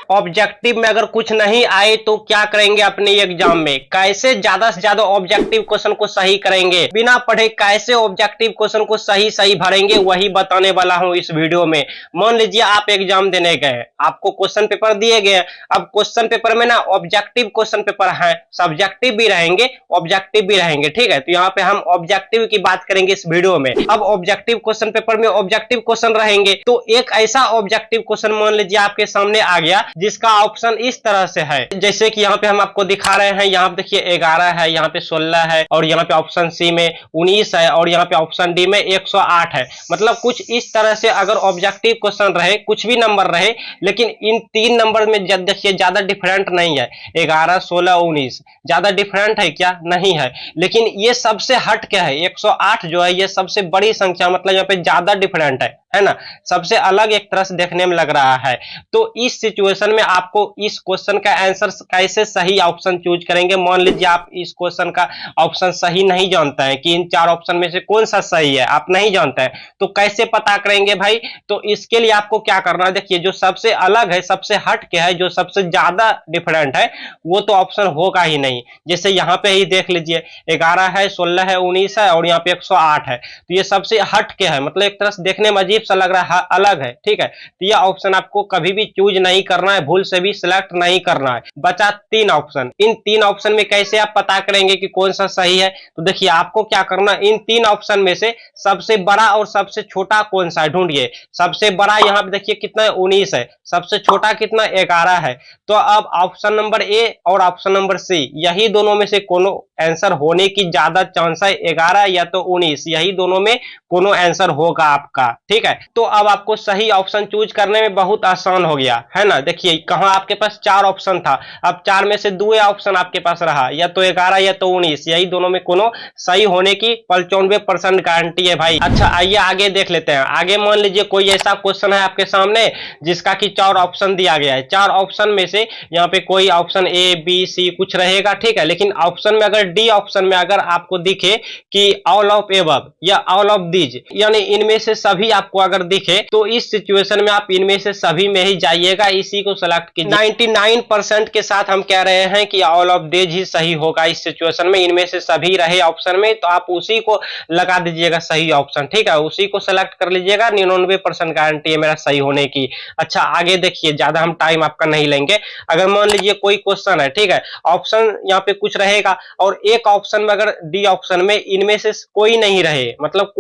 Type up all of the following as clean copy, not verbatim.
Objective में अगर कुछ नहीं आए तो क्या करेंगे अपने एग्जाम में, कैसे ज्यादा से ज्यादा ऑब्जेक्टिव क्वेश्चन को सही करेंगे, बिना पढ़े कैसे ऑब्जेक्टिव क्वेश्चन को सही सही भरेंगे, वही बताने वाला हूं इस वीडियो में। मान लीजिए आप एग्जाम देने गए, आपको क्वेश्चन पेपर दिए गए। अब क्वेश्चन पेपर में ना ऑब्जेक्टिव क्वेश्चन पेपर है, सब्जेक्टिव भी रहेंगे ऑब्जेक्टिव भी रहेंगे, ठीक है। तो यहाँ पे हम ऑब्जेक्टिव की बात करेंगे इस वीडियो में। अब ऑब्जेक्टिव क्वेश्चन पेपर में ऑब्जेक्टिव क्वेश्चन रहेंगे, तो एक ऐसा ऑब्जेक्टिव क्वेश्चन मान लीजिए आपके सामने आ गया जिसका ऑप्शन इस तरह से है, जैसे कि यहाँ पे हम आपको दिखा रहे हैं। यहाँ पे देखिए 11 है, यहाँ पे 16 है, और यहाँ पे ऑप्शन सी में 19 है, और यहाँ पे ऑप्शन डी में 108 है। मतलब कुछ इस तरह से अगर ऑब्जेक्टिव क्वेश्चन रहे, कुछ भी नंबर रहे, लेकिन इन तीन नंबर में देखिए ज्यादा डिफरेंट नहीं है, 11 16 19 ज्यादा डिफरेंट है क्या? नहीं है। लेकिन ये सबसे हट क्या है, 108 जो है ये सबसे बड़ी संख्या, मतलब यहाँ पे ज्यादा डिफरेंट है ना, सबसे अलग एक तरह से देखने में लग रहा है। तो इस सिचुएशन में आपको इस क्वेश्चन का आंसर कैसे सही ऑप्शन चूज करेंगे। मान लीजिए आप इस क्वेश्चन का ऑप्शन सही नहीं जानते हैं कि इन चार ऑप्शन में से कौन सा सही है, आप नहीं जानते हैं, तो कैसे पता करेंगे भाई? तो इसके लिए आपको क्या करना है, देखिए जो सबसे अलग है, सबसे हट के है, जो सबसे ज्यादा डिफरेंट है, वो तो ऑप्शन होगा ही नहीं। जैसे यहाँ पे ही देख लीजिए 11 है, 16 है, 19 है, और यहाँ पे 108 है, तो ये सबसे हट के है, मतलब एक तरह से देखने में अजीब सा लग रहा है, अलग है, ठीक है। तो ये ऑप्शन आपको कभी भी चूज नहीं करना है, भूल से भी सिलेक्ट नहीं करना है। बचा तीन ऑप्शन, इन तीन ऑप्शन में कैसे आप पता करेंगे कि कौन सा सही है? तो देखिए आपको क्या करना, इन तीन ऑप्शन में से सबसे बड़ा और सबसे छोटा कौन सा है ढूंढिए। सबसे बड़ा यहाँ पे देखिए कितना है, 19 है, सबसे छोटा कितना, 11 है। तो अब ऑप्शन नंबर ए और ऑप्शन नंबर सी, यही दोनों में से कोनो आंसर होने की ज्यादा चांस है, 11 या तो 19, यही दोनों में कोनो आंसर होगा आपका, ठीक है। तो अब आपको सही ऑप्शन चूज करने में बहुत आसान हो गया है ना। देखिए कहां आपके पास चार ऑप्शन था, अब चार में से दो ऑप्शन आपके पास रहा, या तो 11 या तो 19, यही दोनों में कोनो सही होने की 95% गारंटी है भाई। अच्छा आइए आगे देख लेते हैं। आगे मान लीजिए कोई ऐसा क्वेश्चन है आपके सामने जिसका कि चार ऑप्शन दिया गया है, चार ऑप्शन में से यहाँ पे कोई ऑप्शन ए बी सी कुछ रहेगा, ठीक है। लेकिन ऑप्शन में अगर डी ऑप्शन में अगर आपको दिखे कि ऑल ऑफ एबव या ऑल ऑफ दीज, यानी इनमें से सभी आपको अगर दिखे, तो इस सिचुएशन में आप इनमें से सभी में ही जाइएगा, इसी को सेलेक्ट कीजिए। 99% के साथ हम कह रहे हैं कि ऑल ऑफ दीज ही सही होगा इस सिचुएशन में, इनमें से सभी रहे ऑप्शन में, तो आप उसी को लगा दीजिएगा सही ऑप्शन, ठीक है, उसी को सेलेक्ट कर लीजिएगा। 99% गारंटी है मेरा सही होने की। अच्छा आगे देखिए, ज्यादा हम टाइम आपका नहीं लेंगे। अगर मान लीजिए कोई क्वेश्चन है, ठीक है, ऑप्शन यहाँ पे कुछ रहेगा, और एक ऑप्शन में अगर डी ऑप्शन में इनमें से कोई नहीं रहे, मतलब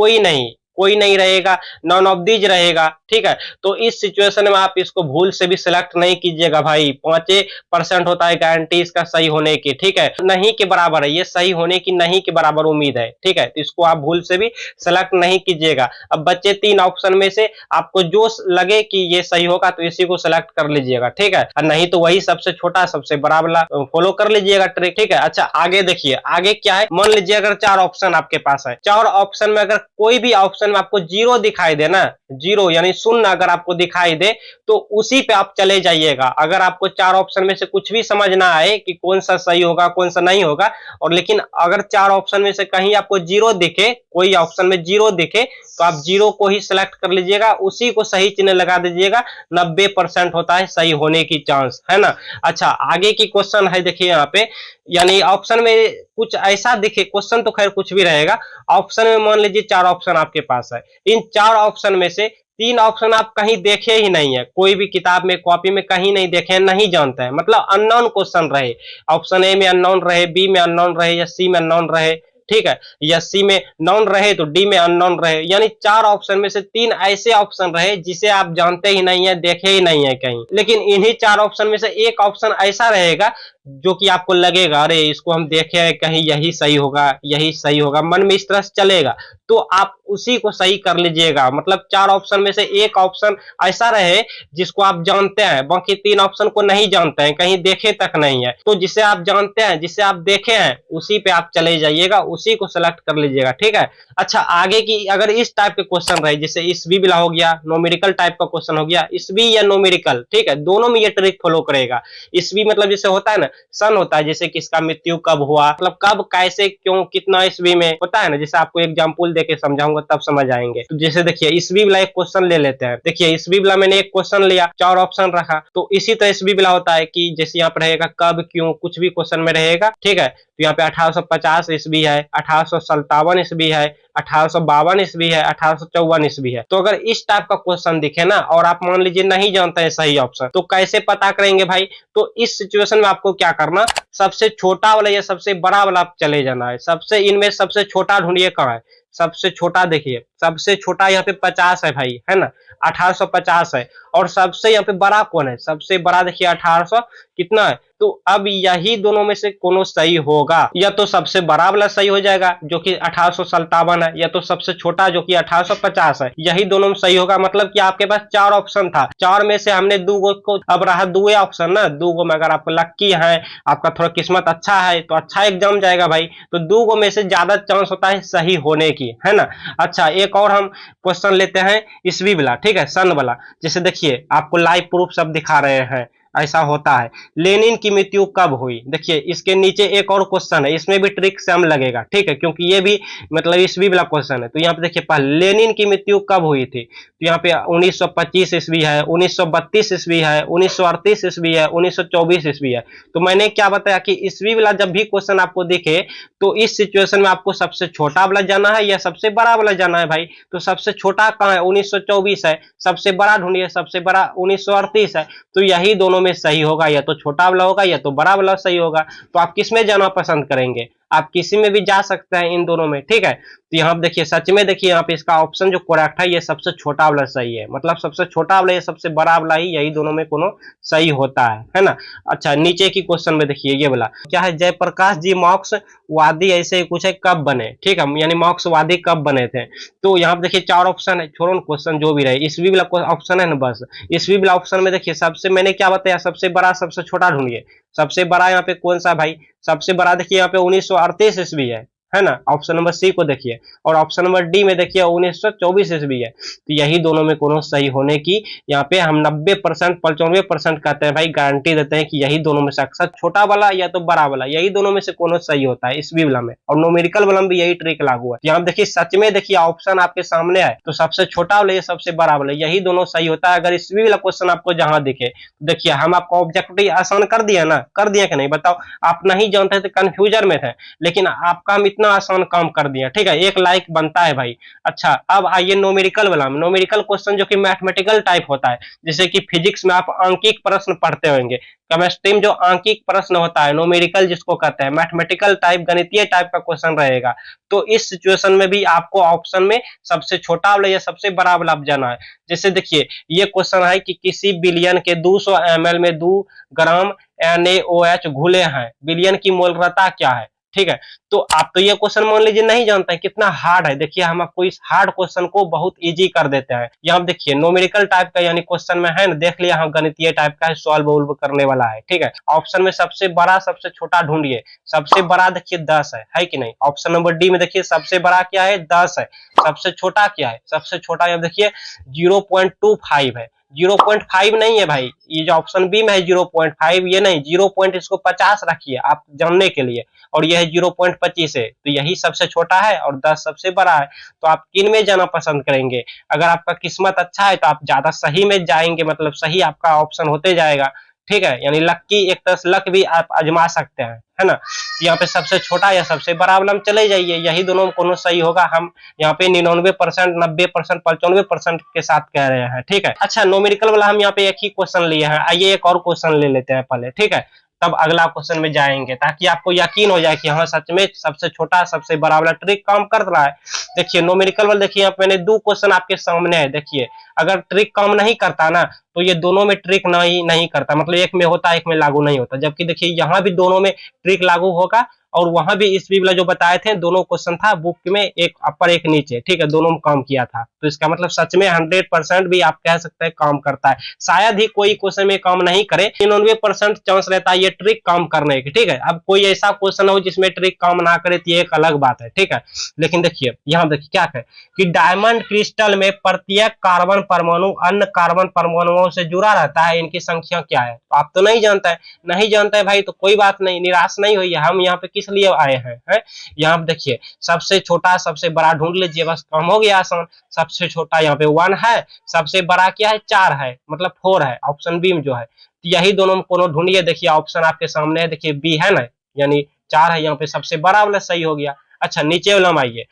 कोई नहीं रहेगा, नॉन ऑफ दीज रहेगा, ठीक है। तो इस सिचुएशन में आप इसको भूल से भी सिलेक्ट नहीं कीजिएगा भाई, 5% होता है गारंटी इसका सही होने की, ठीक है। नहीं के बराबर है ये, सही होने की नहीं के बराबर उम्मीद है, ठीक है। तो इसको आप भूल से भी सिलेक्ट नहीं कीजिएगा। अब बच्चे तीन ऑप्शन में से आपको जो लगे कि ये सही होगा तो इसी को सिलेक्ट कर लीजिएगा, ठीक है, और नहीं तो वही सबसे छोटा सबसे बड़ा वाला फॉलो कर लीजिएगा ट्रिक, ठीक है। अच्छा आगे देखिए, आगे क्या है, मान लीजिए अगर चार ऑप्शन आपके पास है, चार ऑप्शन में अगर कोई भी ऑप्शन में आपको जीरो दिखाई दे ना, जीरो यानी शून्य अगर आपको दिखाई दे, तो उसी पे आप चले जाइएगा। अगर आपको चार ऑप्शन में से कुछ भी समझ ना आए कि कौन सा सही होगा कौन सा नहीं होगा, और लेकिन अगर चार ऑप्शन में से कहीं आपको जीरो दिखे, कोई ऑप्शन में जीरो दिखे, तो आप जीरो को ही सिलेक्ट कर लीजिएगा, उसी को सही चिन्ह लगा दीजिएगा। 90% होता है सही होने की चांस, है ना। अच्छा आगे की क्वेश्चन है, देखिए यहाँ पे, यानी ऑप्शन में कुछ ऐसा दिखे, क्वेश्चन तो खैर कुछ भी रहेगा, ऑप्शन में मान लीजिए चार ऑप्शन आपके पास है, इन चार ऑप्शन में से तीन ऑप्शन आप कहीं देखे ही नहीं है, कोई भी किताब में कॉपी में कहीं नहीं देखे, नहीं जानते हैं, मतलब अननोन क्वेश्चन रहे, ऑप्शन ए में अननोन रहे, बी में अननोन रहे, या सी में अननोन रहे, ठीक है, या सी में नॉन रहे तो डी में अननोन रहे, यानी चार ऑप्शन में से तीन ऐसे ऑप्शन रहे जिसे आप जानते ही नहीं है, देखे ही नहीं है कहीं। लेकिन इन्हीं चार ऑप्शन में से एक ऑप्शन ऐसा रहेगा जो कि आपको लगेगा अरे इसको हम देखे हैं कहीं, यही सही होगा, यही सही होगा, मन में इस तरह से चलेगा, तो आप उसी को सही कर लीजिएगा। मतलब चार ऑप्शन में से एक ऑप्शन ऐसा रहे जिसको आप जानते हैं, बाकी तीन ऑप्शन को नहीं जानते हैं, कहीं देखे तक नहीं है, तो जिसे आप जानते हैं, जिसे आप देखे हैं, उसी पे आप चले जाइएगा, उसी को सेलेक्ट कर लीजिएगा, ठीक है। अच्छा आगे की अगर इस टाइप के क्वेश्चन रहे, जैसे इसवी वाला हो गया, न्यूमेरिकल टाइप का क्वेश्चन हो गया, इसवी या न्यूमेरिकल, ठीक है, दोनों में ये ट्रिक फॉलो करेगा। इसवी मतलब जैसे होता है ना, सन होता है, जैसे किसका मृत्यु कब हुआ, मतलब कब कैसे क्यों कितना ईस्वी में होता है ना, जैसे आपको एग्जांपल देके समझाऊंगा तब समझ आएंगे। तो जैसे देखिए ईस्वी वाला एक क्वेश्चन ले लेते हैं। देखिए ईस्वी वाला मैंने एक क्वेश्चन लिया, 4 ऑप्शन रखा, तो इसी तरह ईस्वी वाला होता है कि जैसे यहाँ पर रहेगा कब क्यों, कुछ भी क्वेश्चन में रहेगा, ठीक है। तो यहाँ पे 1850 ईस्वी है, 1857 ईस्वी है, 1852 ईस्वी है, 1854 ईस्वी है। तो अगर इस टाइप का क्वेश्चन दिखे ना और आप मान लीजिए नहीं जानते हैं सही ऑप्शन, तो कैसे पता करेंगे भाई? तो इस सिचुएशन में आपको क्या करना, सबसे छोटा वाला या सबसे बड़ा वाला आप चले जाना है। सबसे इनमें सबसे छोटा ढूंढिए कहाँ है। सबसे छोटा देखिए, सबसे छोटा यहाँ पे 50 है भाई, है ना, 1850 है। और सबसे यहाँ पे बड़ा कौन है? सबसे बड़ा देखिए 1800 कितना है। तो अब यही दोनों में से कोनो सही होगा, या तो सबसे बड़ा वाला सही हो जाएगा जो कि 1857 है, या तो सबसे छोटा जो कि 1850 है। यही दोनों में सही होगा। मतलब कि आपके पास 4 ऑप्शन था, 4 में से हमने 2 को, अब रहा 2 ऑप्शन ना, 2 में अगर आपको लक्की है, आपका थोड़ा किस्मत अच्छा है तो अच्छा एग्जाम जाएगा भाई। तो 2 में से ज्यादा चांस होता है सही होने की, है ना। अच्छा एक और हम क्वेश्चन लेते हैं ईस्वी वाला, ठीक है, सन वाला। जैसे देखिए आपको लाइव प्रूफ सब दिखा रहे हैं, ऐसा होता है। लेनिन की मृत्यु कब हुई? देखिए इसके नीचे एक और क्वेश्चन है, इसमें भी ट्रिक सेम लगेगा, ठीक है, क्योंकि ये भी मतलब ईस्वी वाला क्वेश्चन है। तो यहाँ पे देखिए पहले लेनिन की मृत्यु कब हुई थी? तो यहाँ पे 1925 ईस्वी है, 1932 ईस्वी है, 1938 ईस्वी है, 1924 ईस्वी है। तो मैंने क्या बताया कि ईस्वी वाला जब भी क्वेश्चन आपको दिखे तो इस सिचुएशन में आपको सबसे छोटा वाला जाना है या सबसे बड़ा वाला जाना है भाई। तो सबसे छोटा कहाँ है? 1924 है। सबसे बड़ा ढूंढिए, सबसे बड़ा 1938 है। तो यही दोनों में सही होगा, या तो छोटा वाला होगा या तो बड़ा वाला सही होगा। तो आप किस में जाना पसंद करेंगे? आप किसी में भी जा सकते हैं इन दोनों में, ठीक है। तो यहाँ देखिए सच में देखिए यहाँ पे इसका ऑप्शन जो करेक्ट है ये सबसे छोटा वाला सही है। मतलब सबसे छोटा वाला या सबसे बड़ा वाला ही, यही दोनों में कोनो सही होता है ना। अच्छा नीचे की क्वेश्चन में देखिए ये वाला क्या है, जयप्रकाश जी मार्क्सवादी ऐसे कुछ है कब बने, ठीक है, यानी मार्क्सवादी कब बने थे। तो यहाँ पे देखिए 4 ऑप्शन है, छोड़ो क्वेश्चन जो भी रहे, ईस्वी वाला ऑप्शन है ना, बस ईस्वी वाला ऑप्शन में देखिए सबसे मैंने क्या बताया, सबसे बड़ा सबसे छोटा ढूंढिए। सबसे बड़ा यहाँ पे कौन सा भाई? सबसे बड़ा देखिए यहाँ पे 1938 ईस्वी है ना, ऑप्शन नंबर सी को देखिए। और ऑप्शन नंबर डी में देखिए 1924 ईस्वी है। तो यही दोनों में कोनो सही होने की यहाँ पे हम 90% 95% कहते हैं भाई, गारंटी देते हैं कि यही दोनों में से अक्सर छोटा वाला या तो बड़ा वाला, यही दोनों में से कोनो सही होता है ईस्वी वाला में। और न्यूमेरिकल वाला में भी यही ट्रिक लागू है। यहाँ देखिए सच में देखिए ऑप्शन आपके सामने है, तो सबसे छोटा वाला या सबसे बड़ा वाला यही दोनों सही होता है। अगर ईस्वी वाला क्वेश्चन आपको जहां दिखे, देखिए हम आपको ऑब्जेक्टिव आसान कर दिया ना, कर दिया कि नहीं बताओ? आप नहीं जानते थे, कंफ्यूजन में थे, लेकिन आपका हम इतना आसान काम कर दिया, ठीक है, 1 लाइक बनता है भाई। अच्छा अब आइए न्यूमेरिकल वाला में। न्यूमेरिकल क्वेश्चन जो कि मैथमेटिकल टाइप होता है, जैसे कि फिजिक्स में आप आंकिक प्रश्न पढ़ते होंगे, केमिस्ट्री में जो आंकिक प्रश्न होता है, न्यूमेरिकल जिसको कहते हैं, मैथमेटिकल टाइप गणितीय टाइप का क्वेश्चन रहेगा। तो इस सिचुएशन में भी आपको ऑप्शन में सबसे छोटा वाला या सबसे बड़ा वाला जाना है। जैसे देखिए ये क्वेश्चन है कि किसी बिलियन के 200 ml में 2 ग्राम NaOH घुले हैं, बिलियन की मोलरता क्या है, ठीक है। तो आप तो ये क्वेश्चन मान लीजिए नहीं जानते हैं, कितना हार्ड है। देखिए हम आपको इस हार्ड क्वेश्चन को बहुत इजी कर देते हैं। यहाँ देखिए न्यूमेरिकल टाइप का यानी क्वेश्चन में है ना, देख लिया हम गणितीय टाइप का है, सॉल्व वोल्व करने वाला है, ठीक है। ऑप्शन में सबसे बड़ा सबसे छोटा ढूंढिए। सबसे बड़ा देखिए 10 है कि नहीं। ऑप्शन नंबर डी में देखिए सबसे बड़ा क्या है, 10 है। सबसे छोटा क्या है? सबसे छोटा यहाँ देखिए 0.25 है। 0.5 नहीं है भाई, ये जो ऑप्शन बी में है 0.5 ये नहीं, 0. इसको 50 रखिए आप जानने के लिए, और यह है 0.25 है। तो यही सबसे छोटा है और 10 सबसे बड़ा है। तो आप किन में जाना पसंद करेंगे? अगर आपका किस्मत अच्छा है तो आप ज्यादा सही में जाएंगे, मतलब सही आपका ऑप्शन होते जाएगा, ठीक है, यानी लक्की एक तरह से लक भी आप आजमा सकते हैं, है ना। तो यहाँ पे सबसे छोटा या सबसे बड़ा वाला में चले जाइए, यही दोनों में कोनो सही होगा। हम यहाँ पे 99%, 90%, 95% के साथ कह रहे हैं, ठीक है। अच्छा न्यूमेरिकल वाला हम यहाँ पे एक ही क्वेश्चन लिए हैं, आइए एक और क्वेश्चन ले लेते हैं पहले, ठीक है, तब अगला क्वेश्चन में जाएंगे, ताकि आपको यकीन हो जाए कि हाँ सच में सबसे छोटा सबसे बड़ा वाला ट्रिक काम कर रहा है। देखिए न्यूमेरिकल वाला देखिए, मैंने 2 क्वेश्चन आपके सामने है, देखिए अगर ट्रिक काम नहीं करता ना तो ये दोनों में ट्रिक नहीं करता, मतलब एक में होता है एक में लागू नहीं होता। जबकि देखिए यहाँ भी दोनों में ट्रिक लागू होगा और वहां भी इस भी वाला जो बताए थे दोनों क्वेश्चन था बुक में, एक ऊपर एक नीचे, ठीक है, दोनों में काम किया था। तो इसका मतलब सच में 100% भी आप कह सकते हैं काम करता है। शायद ही कोई क्वेश्चन में काम नहीं करे, 99% चांस रहता है ये ट्रिक काम करने की, ठीक है। अब कोई ऐसा क्वेश्चन हो जिसमें ट्रिक काम ना करे तो ये एक अलग बात है, ठीक है। लेकिन देखिए यहाँ देखिए क्या है कि डायमंड क्रिस्टल में प्रत्येक कार्बन परमाणु अन्य कार्बन परमाणुओं से जुड़ा रहता है, इनकी संख्या क्या है? तो आप तो नहीं जानता है, नहीं जानता है भाई, तो कोई बात नहीं, निराश नहीं होइए। हम यहाँ पे किस लिए आए हैं? यहाँ पे देखिए सबसे छोटा सबसे बड़ा ढूंढ लीजिए, बस काम हो गया आसान। सबसे छोटा यहाँ पे 1 है, सबसे बड़ा क्या है 4 है, मतलब 4 है, ऑप्शन बी में जो है। तो यही दोनों में कोनो ढूंढिए, देखिए ऑप्शन आपके सामने है, देखिए बी है ना, यानी 4 है, यहाँ पे सबसे बड़ा वाला सही हो गया। अच्छा नीचे वाला में आइए,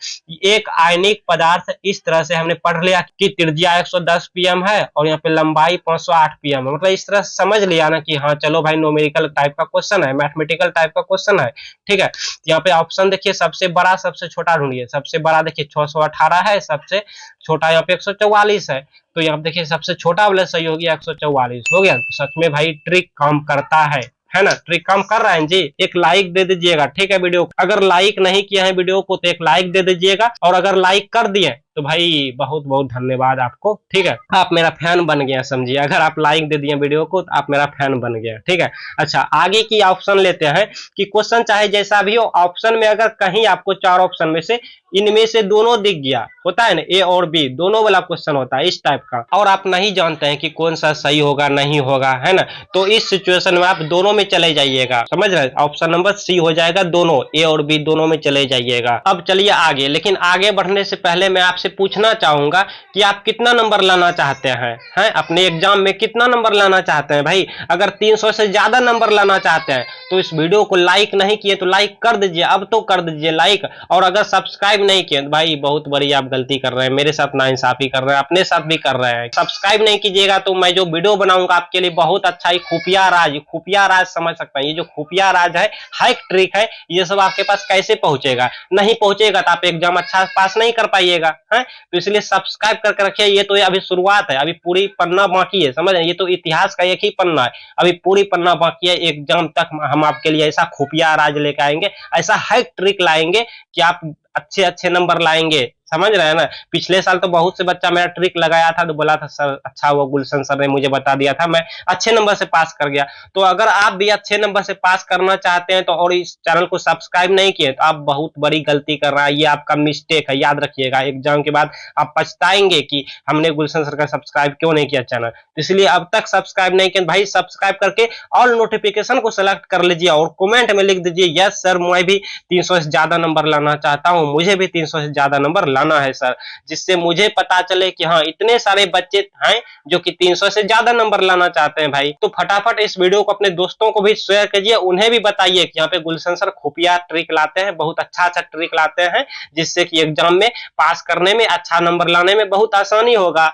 एक आयनिक पदार्थ इस तरह से हमने पढ़ लिया कि त्रिज्या 110 पीएम है और यहाँ पे लंबाई 508 पीएम है, मतलब इस तरह से समझ लिया ना कि हाँ चलो भाई न्यूमेरिकल टाइप का क्वेश्चन है, मैथमेटिकल टाइप का क्वेश्चन है, ठीक है। यहाँ पे ऑप्शन देखिए सबसे बड़ा सबसे छोटा ढूंढिए। सबसे बड़ा देखिए 618 है, सबसे छोटा यहाँ पे 144 है। तो यहाँ पे देखिए सबसे छोटा वाला सही हो गया, 144 हो गया। तो सच में भाई ट्रिक काम करता है ना, ट्रिक काम कर रहा है जी। एक लाइक दे दीजिएगा, ठीक है। वीडियो अगर लाइक नहीं किया है वीडियो को तो एक लाइक दे दीजिएगा, और अगर लाइक कर दिए तो भाई बहुत बहुत धन्यवाद आपको, ठीक है। आप मेरा फैन बन गया समझिए, अगर आप लाइक दे दिए वीडियो को तो आप मेरा फैन बन गया, ठीक है। अच्छा आगे की ऑप्शन लेते हैं कि क्वेश्चन चाहे जैसा भी हो, ऑप्शन में अगर कहीं आपको 4 ऑप्शन में से इनमें से दोनों दिख गया, होता है ना ए और बी दोनों वाला क्वेश्चन होता है इस टाइप का, और आप नहीं जानते हैं कि कौन सा सही होगा नहीं होगा, है ना, तो इस सिचुएशन में आप दोनों में चले जाइएगा, समझ रहे हैं। ऑप्शन नंबर सी हो जाएगा, दोनों ए और बी दोनों में चले जाइएगा। अब चलिए आगे, लेकिन आगे बढ़ने से पहले मैं आपसे पूछना चाहूंगा कि आप कितना नंबर लाना चाहते हैं अपने एग्जाम में, कितना नंबर लाना चाहते हैं भाई। अगर 300 से ज्यादा नंबर लाना चाहते हैं तो इस वीडियो को लाइक नहीं किए तो लाइक कर दीजिए, अब तो कर दीजिए लाइक। और अगर सब्सक्राइब नहीं किए तो भाई बहुत बड़ी आप गलती कर रहे हैं, मेरे साथ नाइंसाफी कर रहे हैं, अपने साथ भी कर रहे हैं। सब्सक्राइब नहीं कीजिएगा तो मैं जो वीडियो बनाऊंगा आपके लिए बहुत अच्छा ही खुफिया राज समझ सकते हैं। ये जो खुफिया राज है, हैक ट्रिक है, ये सब आपके पास कैसे पहुंचेगा, नहीं पहुंचेगा तो आप एग्जाम अच्छा पास नहीं कर पाइएगा, है। तो इसलिए सब्सक्राइब करके रखिए। ये तो अभी शुरुआत है, अभी पूरी पन्ना बाकी है, समझ रहे हैं, ये तो इतिहास का एक ही पन्ना है, अभी पूरी पन्ना बाकी है। एग्जाम तक हम आपके लिए ऐसा खुफिया राज लेकर आएंगे, ऐसा हैक ट्रिक लाएंगे कि आप अच्छे अच्छे नंबर लाएंगे, समझ रहे हैं ना। पिछले साल तो बहुत से बच्चा मेरा ट्रिक लगाया था तो बोला था सर अच्छा वो गुलशन सर ने मुझे बता दिया था, मैं अच्छे नंबर से पास कर गया। तो अगर आप भी अच्छे नंबर से पास करना चाहते हैं तो, और इस चैनल को सब्सक्राइब नहीं किए तो आप बहुत बड़ी गलती कर रहे हैं, ये आपका मिस्टेक है, याद रखिएगा। एग्जाम के बाद आप पछताएंगे कि हमने गुलशन सर का सब्सक्राइब क्यों नहीं किया चैनल। इसलिए अब तक सब्सक्राइब नहीं किया भाई, सब्सक्राइब करके ऑल नोटिफिकेशन को सिलेक्ट कर लीजिए और कमेंट में लिख दीजिए यस सर मैं भी 300 से ज्यादा नंबर लाना चाहता हूं, मुझे भी 300 से ज्यादा नंबर लाना है सर, जिससे मुझे पता चले कि हाँ इतने सारे बच्चे हैं जो कि 300 से ज्यादा नंबर लाना चाहते हैं भाई। तो फटाफट इस वीडियो को अपने दोस्तों को भी शेयर कीजिए, उन्हें भी बताइए कि यहाँ पे गुलशन सर खुफिया ट्रिक लाते हैं, बहुत अच्छा ट्रिक लाते हैं, जिससे कि एग्जाम में पास करने में अच्छा नंबर लाने में बहुत आसानी होगा।